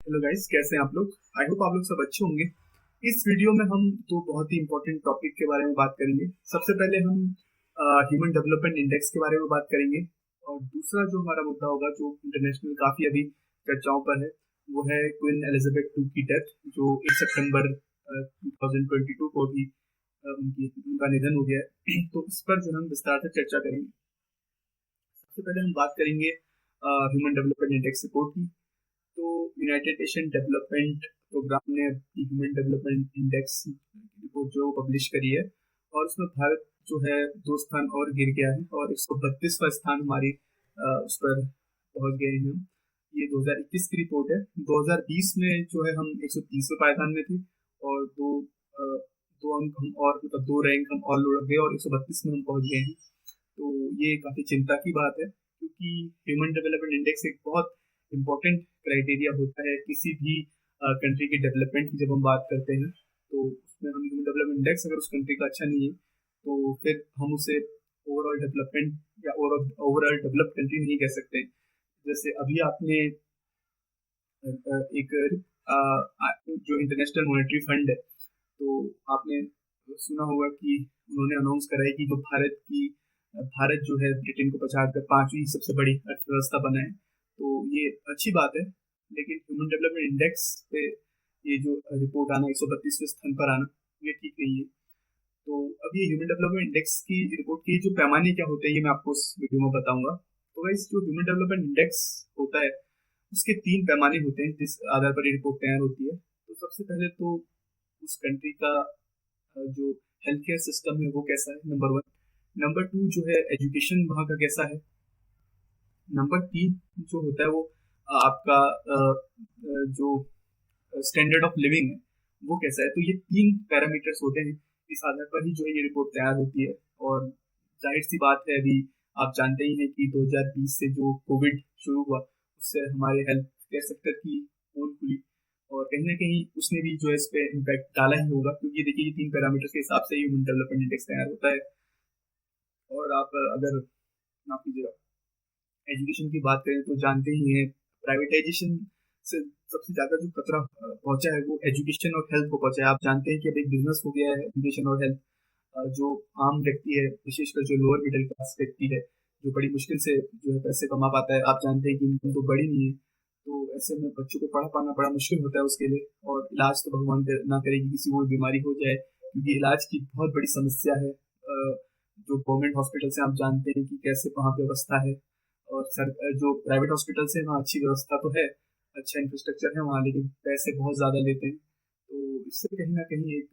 Hello guys, कैसे हैं आप लोग। आई होप आप लोग सब अच्छे होंगे। इस वीडियो में हम दो बहुत ही इंपॉर्टेंट टॉपिक के बारे में बात करेंगे। सबसे पहले हम ह्यूमन डेवलपमेंट इंडेक्स के बारे में बात करेंगे, और दूसरा जो हमारा मुद्दा होगा, जो इंटरनेशनल काफ़ी अभी चर्चाओं पर है, वो है क्वीन एलिजाबेथ टू की डेथ, जो 1 सितंबर 2022 को भी उनका निधन हो गया है। तो इस पर जो हम विस्तार से चर्चा करेंगे। सबसे पहले हम बात करेंगे ह्यूमन डेवलपमेंट इंडेक्स रिपोर्ट की। तो यूनाइटेड नेशन डेवलपमेंट प्रोग्राम ने ह्यूमन डेवलपमेंट इंडेक्स रिपोर्ट जो पब्लिश करी है, और उसमें भारत जो है 2 स्थान और गिर गया है, और 132वां स्थान हमारी उस पर पहुंच गए हैं। ये 2021 की रिपोर्ट है। 2020 में जो है हम 130वें पायदान में थे, और दो अंक हम और, मतलब 2 रैंक हम और लुढ़क गए, और 132 में हम पहुंच गए हैं। तो ये काफी चिंता की बात है, क्योंकि ह्यूमन डेवलपमेंट इंडेक्स एक बहुत इम्पोर्टेंट क्राइटेरिया होता है किसी भी कंट्री के डेवलपमेंट की। जब हम बात करते हैं तो उसमें हम ह्यूमन डेवलपमेंट इंडेक्स अगर उस कंट्री का अच्छा नहीं है, तो फिर हम उसे ओवरऑल डेवलपमेंट या ओवरऑल डेवलप्ड कंट्री नहीं कह सकते। जैसे अभी आपने एक जो इंटरनेशनल मॉनेटरी फंड है, तो आपने सुना होगा कि उन्होंने अनाउंस करा है कि जो भारत जो है ब्रिटेन को पछाड़ कर 5वीं सबसे बड़ी अर्थव्यवस्था बना है। तो ये अच्छी बात है, लेकिन ह्यूमन डेवलपमेंट इंडेक्स पे ये जो रिपोर्ट आना, 132वें स्थान पर आना, ये ठीक नहीं है। तो अब ये ह्यूमन डेवलपमेंट इंडेक्स की रिपोर्ट के जो पैमाने क्या होते हैं, ये मैं आपको इस वीडियो में बताऊंगा। तो गाइस, जो ह्यूमन डेवलपमेंट इंडेक्स होता है, उसके 3 पैमाने होते हैं जिस आधार पर ये रिपोर्ट तैयार होती है। तो सबसे पहले तो उस कंट्री का जो हेल्थ केयर सिस्टम है वो कैसा है, नंबर 1। नंबर 2 जो है एजुकेशन वहाँ का कैसा है। नंबर 3 जो होता है वो आपका जो स्टैंडर्ड ऑफ लिविंग है वो कैसा है। तो ये 3 पैरामीटर्स होते हैं, इस आधार पर ही जो है ये रिपोर्ट तैयार होती है। और जाहिर सी बात है, अभी आप जानते ही हैं कि 2020 से जो कोविड शुरू हुआ, उससे हमारे हेल्थ केयर सेक्टर की पोल खुली, और कहीं ना कहीं उसने भी जो है इस पे इम्पैक्ट डाला ही होगा, क्योंकि देखिए ये 3 पैरामीटर्स के हिसाब से ह्यूमन डेवलपमेंट इंडेक्स तैयार होता है। और आप अगर, माफ कीजिएगा, एजुकेशन की बात करें तो जानते ही हैं, प्राइवेटाइजेशन से सबसे ज्यादा जो खतरा पहुंचा है वो एजुकेशन और हेल्थ को पहुंचा है। आप जानते हैं कि अब एक बिजनेस हो गया है एजुकेशन और हेल्थ। जो आम व्यक्ति है, विशेषकर जो लोअर मिडिल क्लास व्यक्ति है, जो बड़ी मुश्किल से जो है पैसे कमा पाता है, आप जानते हैं कि इनकम तो बड़ी नहीं है। तो ऐसे में बच्चों को पढ़ा पाना बड़ा मुश्किल होता है उसके लिए। और इलाज तो भगवान ना करे कि किसी को भी बीमारी हो जाए, क्योंकि इलाज की बहुत बड़ी समस्या है। जो गवर्नमेंट हॉस्पिटल से आप जानते हैं कि कैसे वहाँ पे व्यवस्था है, और सर जो प्राइवेट हॉस्पिटल से वहाँ अच्छी व्यवस्था तो है, अच्छा इंफ्रास्ट्रक्चर है वहाँ, लेकिन पैसे बहुत ज़्यादा लेते हैं। तो इससे कहीं ना कहीं एक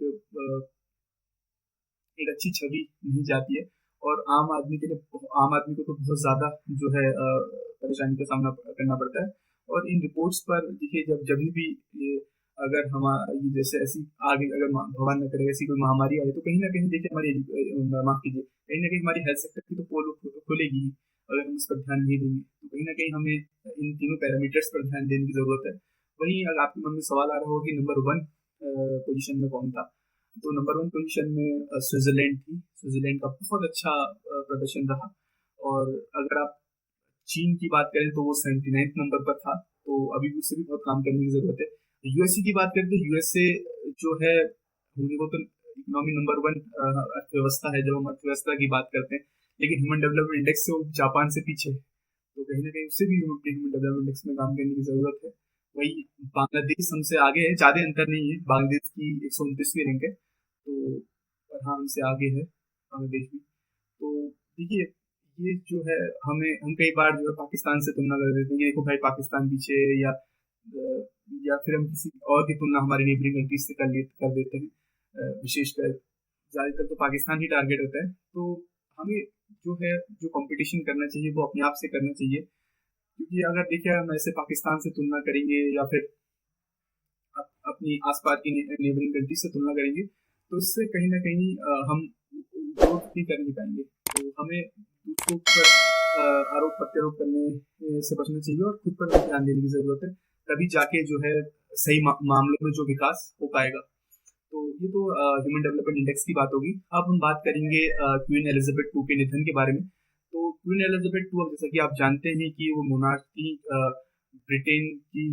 अच्छी छवि नहीं जाती है। और आम आदमी को तो बहुत ज़्यादा जो है परेशानी का सामना करना पड़ता है। और इन रिपोर्ट्स पर देखिए, जब जब भी ये, अगर हमारी जैसे ऐसी आगे, अगर भगवान न करे ऐसी कोई महामारी आए, तो कहीं ना कहीं देखिए हमारी माफ कीजिए, कहीं ना कहीं हमारी हेल्थ सेक्टर की तो पोल खुलेगी ही। अगर हम इस पर ध्यान नहीं देंगे, तो कहीं ना कहीं हमें इन तीनों पैरामीटर्स पर ध्यान देने की जरूरत है। वहीं अगर आपके मन में सवाल आ रहा हो कि नंबर 1 पोजीशन में कौन था, तो नंबर 1 पोजीशन में स्विट्जरलैंड थी। स्विट्जरलैंड का बहुत अच्छा प्रदर्शन रहा। और अगर आप चीन की बात करें तो वो 79 नंबर पर था। तो अभी भी उससे भी बहुत काम करने की जरूरत है। यूएसए की बात करें तो यूएसए जो है, होने को तो इकोनॉमी नंबर 1 अर्थव्यवस्था है जब हम अर्थव्यवस्था की बात करते हैं, लेकिन ह्यूमन डेवलपमेंट इंडेक्स से वो जापान से पीछे है। तो कहीं ना कहीं उससे भी ह्यूमन डेवलपमेंट इंडेक्स में काम करने की जरूरत है। वही बांग्लादेश हमसे आगे है, ज्यादा अंतर नहीं है, बांग्लादेश की 129वीं रैंक है। तो पर हाँ, हमसे आगे है बांग्लादेश भी। तो देखिए, ये जो है, हम कई बार जो है पाकिस्तान से तुलना कर देते हैं कि देखो भाई पाकिस्तान पीछे है, या फिर हम किसी और की तुलना हमारे नेबरिंग कंट्रीज से कर देते हैं। विशेषकर ज्यादातर तो पाकिस्तान ही टारगेट होता है। तो हमें जो है, जो कंपटीशन करना चाहिए वो अपने आप से करना चाहिए। क्योंकि अगर देखिए हम ऐसे पाकिस्तान से तुलना करेंगे, या फिर अपनी आसपास की नेबरिंग कंट्री से तुलना करेंगे, तो इससे कहीं ना कहीं हम ग्रोथ नहीं कर नहीं पाएंगे। तो हमें दूसरों पर आरोप प्रत्यारोप करने से बचना चाहिए, और खुद पर ध्यान देने की जरूरत है। तभी जाके जो है सही मामलों में जो विकास हो पाएगा। तो ये तो ह्यूमन डेवलपमेंट इंडेक्स की बात होगी। अब हम बात करेंगे क्वीन एलिजाबेथ टू के निधन के बारे में। तो क्वीन एलिजाबेथ टू, अब जैसा कि आप जानते हैं कि वो मोनार्क थी ब्रिटेन की,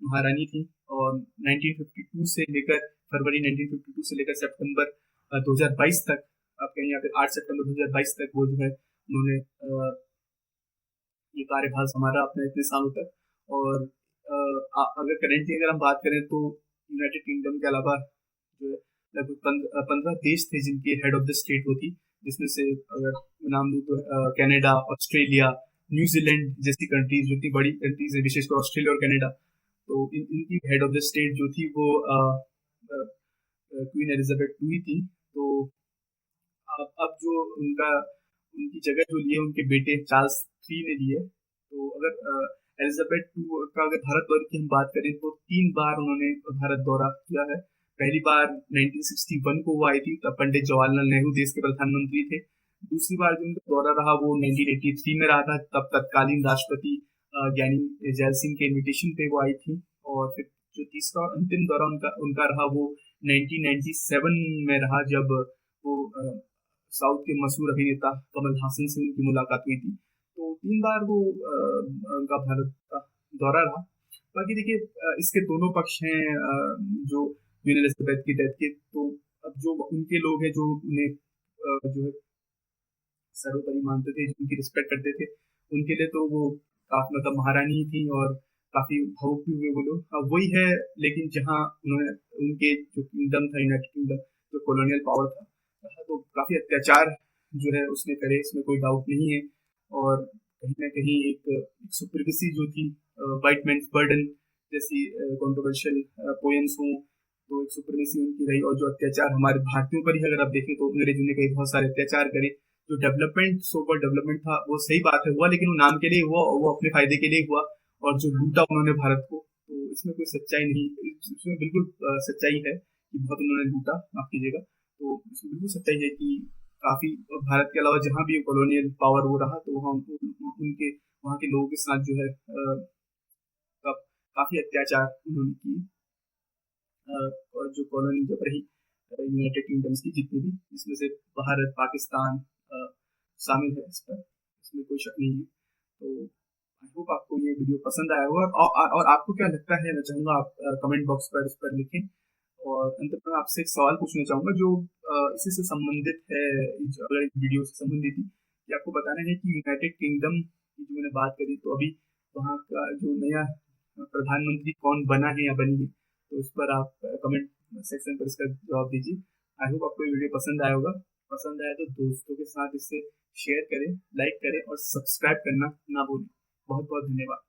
महारानी थी, और 1952 से लेकर फरवरी 1952 से लेकर सितंबर 2022 तक, आप कहें या फिर 8 सितंबर 2022 तक वो जो है उन्होंने ये कार्यभार संभाला अपने इतने सालों तक। और अगर करेंटली अगर हम बात करें तो यूनाइटेड किंगडम के अलावा जो है लगभग 15 देश थे जिनके हेड ऑफ द स्टेट वो थी, जिसमें से अगर नाम दूं तो कनाडा, ऑस्ट्रेलिया, न्यूजीलैंड जैसी कंट्रीज जो इतनी बड़ी कंट्रीज है, विशेषकर ऑस्ट्रेलिया और कनाडा, तो इनकी हेड ऑफ द स्टेट जो थी वो क्वीन एलिजाबेथ टू थी। तो अब जो उनकी जगह जो लिए उनके बेटे चार्ल्स थ्री ने लिए। तो अगर एलिजाबेथ टू का अगर भारत दौरे की हम बात करें तो 3 बार उन्होंने भारत दौरा किया है। पहली बार 1961 को वो आई थी, तब पंडित जवाहरलाल नेहरू देश के प्रधानमंत्री थे। दूसरी बार जो उनका दौरा रहा वो 1983 में रहा था, तब तत्कालीन राष्ट्रपति ज्ञानी जैल सिंह के इन्विटेशन पे वो आई थी। और फिर जो तीसरा और अंतिम दौरा उनका उनका रहा वो 1997 में रहा, जब वो साउथ के मशहूर अभिनेता कमल हासन से उनकी मुलाकात हुई थी। तो 3 बार वो उनका भारत का दौरा रहा। बाकी देखिए इसके दोनों पक्ष हैं। जो क्वीन एलिजाबेथ की डेथ के, तो अब जो उनके लोग हैं जो उन्हें जो है सर्वोपरि मानते थे, उनकी रिस्पेक्ट करते थे, उनके लिए तो वो काफी मतलब महारानी ही थी और काफी भावुक भी हुए वो लोग। अब वही है, लेकिन जहाँ उन्होंने उनके जो किंगडम था, यूनाइटेड किंगडम जो कॉलोनियल पावर था, तो काफी अत्याचार जो है उसने करे, इसमें कोई डाउट नहीं है। और कहीं ना कहीं एक सुप्रीमेसी जो थी, व्हाइट मैन्स बर्डन जैसी कंट्रोवर्शियल पोएम्स हों, तो एक सुप्रीमेसी उनकी रही। और जो अत्याचार हमारे भारतीयों पर ही अगर आप देखें तो अंग्रेजों ने कई बहुत सारे अत्याचार करे। जो डेवलपमेंट सो कॉल्ड डेवलपमेंट था वो सही बात है हुआ, लेकिन वो नाम के लिए हुआ, वो अपने फायदे के लिए हुआ। और जो लूटा उन्होंने भारत को, तो इसमें कोई सच्चाई नहीं, इसमें बिल्कुल सच्चाई है कि बहुत उन्होंने लूटा, माफ कीजिएगा। तो इसमें बिल्कुल सच्चाई है कि काफी भारत के अलावा जहाँ भी कॉलोनियल पावर वो रहा, तो वहाँ उनके वहाँ के लोगों के साथ जो है काफी अत्याचार उन्होंने किए। और जो कॉलोनी जब रही यूनाइटेड किंगडम्स की जितनी भी, जिसमें से भारत, पाकिस्तान शामिल है, इस पर इसमें कोई शक नहीं है। तो आई होप आपको ये वीडियो पसंद आया होगा। और आपको क्या लगता है, मैं चाहूँगा आप कमेंट बॉक्स पर इस पर लिखें। और अंत में आपसे एक सवाल पूछना चाहूँगा जो इसी से संबंधित है, अगर इस वीडियो से संबंधित ही, कि आपको बताना है कि यूनाइटेड किंगडम की जो मैंने बात करी, तो अभी वहाँ का जो नया प्रधानमंत्री कौन बना है या बनी है, तो उस पर आप कमेंट सेक्शन पर इसका जवाब दीजिए। आई होप आपको ये वीडियो पसंद आया होगा। पसंद आया तो दोस्तों के साथ इसे शेयर करें, लाइक करें और सब्सक्राइब करना ना भूलें। बहुत बहुत धन्यवाद।